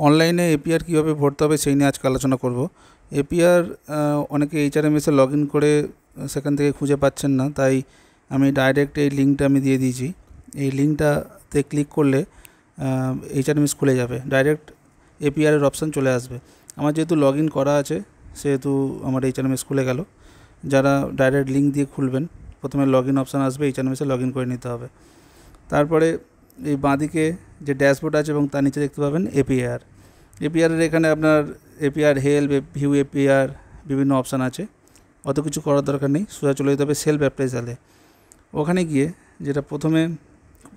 অনলাইনে এপিআর কীভাবে ভরতে হবে সেই নিয়ে আজকে আলোচনা করব। এপিআর অনেকে এইচআরএমএসে লগ ইন করে সেখান থেকে খুঁজে পাচ্ছেন না, তাই আমি ডাইরেক্ট এই লিঙ্কটা আমি দিয়ে দিয়েছি। এই লিঙ্কটাতে ক্লিক করলে এইচআরএমএস খুলে যাবে, ডাইরেক্ট এপিআরের অপশান চলে আসবে। আমার যেহেতু লগ ইন করা আছে সেহেতু আমার এইচআরএমএস খুলে গেল। যারা ডাইরেক্ট লিঙ্ক দিয়ে খুলবেন, প্রথমে লগ ইন অপশান আসবে, এইচআরএমএসে লগ ইন করে নিতে হবে। তারপরে এই বাঁদিকে যে ড্যাশবোর্ড আছে এবং তার নিচে দেখতে পাবেন এপিআর। এপিআরের এখানে আপনার এপিআর হেল্প, ভিউ এপিআর বিভিন্ন অপশান আছে। অত কিছু করার দরকার নেই, সোজা চলে যেতে হবে সেলফ অ্যাপ্রেজালে। ওখানে গিয়ে যেটা প্রথমে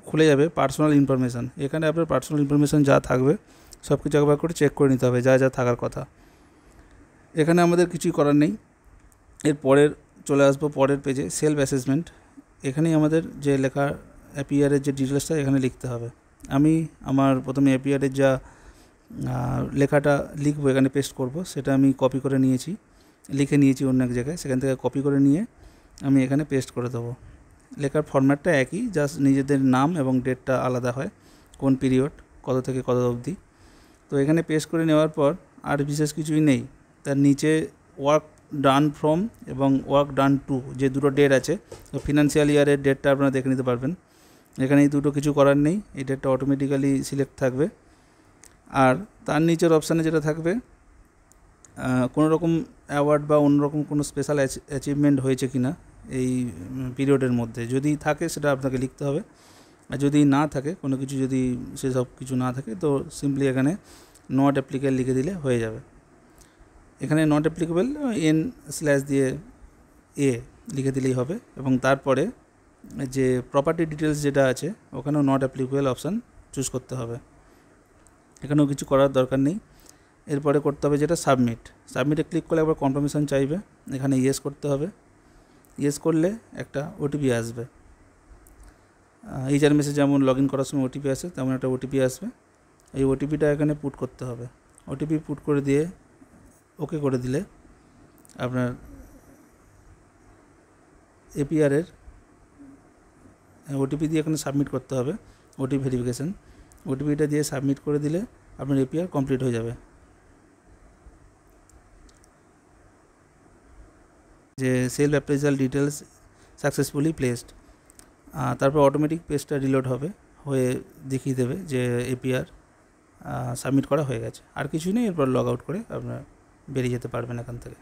খুলে যাবে পার্সোনাল ইনফরমেশান। এখানে আপনার পার্সোনাল ইনফরমেশান যা থাকবে সব কিছু একবার করে চেক করে নিতে হবে, যা যা থাকার কথা। এখানে আমাদের কিছুই করার নেই। এর পরের চলে আসবো পরের পেজে, সেলফ অ্যাসেসমেন্ট। এখানেই আমাদের যে লেখা এপিআরের যে ডিটেলসটা এখানে লিখতে হবে। আমি আমার প্রথমে এপিআরের যা লেখাটা লিখবো, এখানে পেস্ট করব, সেটা আমি কপি করে নিয়েছি, লিখে নিয়েছি অন্য এক জায়গায়। সেখান থেকে কপি করে নিয়ে আমি এখানে পেস্ট করে দেবো। লেখার ফরম্যাটটা একই, জাস্ট নিজেদের নাম এবং ডেটটা আলাদা হয়, কোন পিরিয়ড, কত থেকে কত অবধি। তো এখানে পেস্ট করে নেওয়ার পর আর বিশেষ কিছুই নেই। তার নিচে ওয়ার্ক ডান ফ্রম এবং ওয়ার্ক ডান টু যে দুটো ডেট আছে, ফিনান্সিয়াল ইয়ারের ডেটটা আপনারা দেখে নিতে পারবেন। এখানে এই দুটো কিছু করার নেই, এই ডেটটা অটোমেটিক্যালি সিলেক্ট থাকবে। আর তার নিচের অপশানে যেটা থাকবে, কোনো রকম অ্যাওয়ার্ড বা অন্যরকম কোনো স্পেশাল অ্যাচিভমেন্ট হয়েছে কি না এই পিরিয়ডের মধ্যে, যদি থাকে সেটা আপনাকে লিখতে হবে। আর যদি না থাকে, কোনো কিছু যদি সেসব কিছু না থাকে, তো সিম্পলি এখানে নট অ্যাপ্লিকেবল লিখে দিলে হয়ে যাবে। এখানে নট অ্যাপ্লিকেবল n/ দিয়ে এ লিখে দিলেই হবে। এবং তারপরে যে প্রপার্টি ডিটেলস যেটা আছে, ওখানেও নট অ্যাপ্লিকেবল অপশান চুজ করতে হবে। এখানেও কিছু করার দরকার নেই। এরপরে করতে হবে যেটা সাবমিটে ক্লিক করলে একবার কনফার্মেশন চাইবে, এখানে ইয়েস করতে হবে। ইয়েস করলে একটা ওটিপি আসবে। এইচআরএমএসে যেমন লগ ইন করার সময় ওটিপি আসে, তেমন একটা ওটিপি আসবে। এই ওটিপিটা এখানে পুট করতে হবে। ওটিপি পুট করে দিয়ে ওকে করে দিলে আপনার এপিআরের ওটিপি দিয়ে এখানে সাবমিট করতে হবে, ওটিপি ভেরিফিকেশান। ওটিপিটা দিয়ে সাবমিট করে দিলে আপনার এপিআর কমপ্লিট হয়ে যাবে। যে self appraisal details successfully placed, তারপর অটোমেটিক পেজটা রিলোড হবে, হয়ে দেখিয়ে দেবে যে এপিআর সাবমিট করা হয়ে গেছে। আর কিছুই নেই, এরপর লগ আউট করে আপনার বেরিয়ে যেতে পারবেন এখান থেকে।